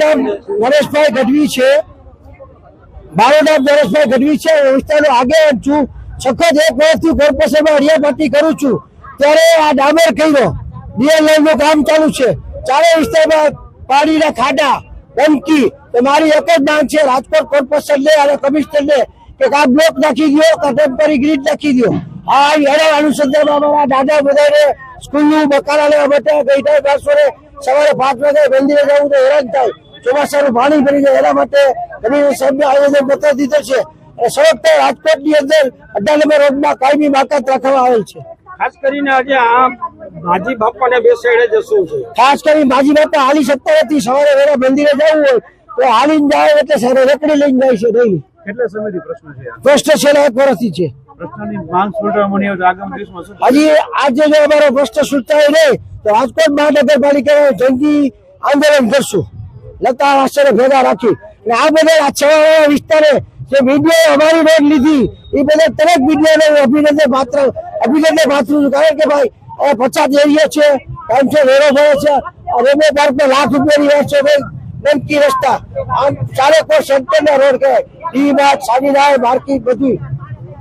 નામ નરેશભાઈ ગઢવી છે, મારું નામ નરેશભાઈ ગઢવી છે. હું વિસ્તારનો આગેવાન છું. સખત 1 વર્ષથી કોર્પોરેશનમાં હરિયાપાટી કરું છું. ત્યારે આ ડામર કર્યો, ડીએલ લાઈનનું કામ ચાલુ છે. ચારે વિસ્તારમાં પાણીના ખાડા, ગંદકી. મારી એક જ માંગ છે રાજકોટ કોર્પોરેશનને અને કમિશનરને કે આ બ્લોક નાખી દો, કે ટેમ્પરરી ગ્રીડ નાખી દો. આ એના અનુસંધાનમાં અમારા દાદા બધાને સ્કૂલનું મકાન લેવા માટે ગઈ ટાઈમ બાળકોને સવારે 5 વાગે મંદિરે જવું તો હેરાન થાય, ચોમાસાનું પાણી ભરી જાય. એના માટે કમિશનર સાહેબને આયોજન પત્ર દીધો છે. સડક રાજકોટની અંદર 18 નંબર રોડમાં કાયમી બાકાત રાખવામાં આવેલ છે. ખાસ કરીને આજે આ માજી બાપાને બેસાડે છે શું છે? ખાસ કરી માજી બાપા હાલી શકતા નથી. સવારે વહેલા મંદિરે જવું હોય તો હાલીને જાય એટલે સરે રેકડી લઈને જાય છે. ડેલી કેટલા સમયથી પ્રશ્ન છે? પ્રશ્ન છેલ્લા 1 વર્ષથી છે. પ્રશ્નની માંગ સુલટાવવાની હોય તો આગામી દિવસમાં શું? હજી આજે જો અમારો પ્રશ્ન સુલટાય નહીં તો રાજકોટ મહાનગરપાલિકા જંગી આંદોલન કરશું, લતા વાસણે ભેગા રાખી. અને આ બધા છેવાડાના વિસ્તારે જે મીડિયાએ અમારી રોડ લીધી એ બધા દરેક મીડિયાને અભિનંદન પાત્ર છું. કારણ કે ભાઈ 50 એરિયા છે, 500 વેરો ભરે છે. રેલવે પાર્કમાં લાખ રૂપિયાની વાત છે. ગંદકી રસ્તા, આમ 4 કોસ સેન્ટરના રોડ કહેવાય. ડી માર્ટ, સાડીનાર માર્કેટ બધું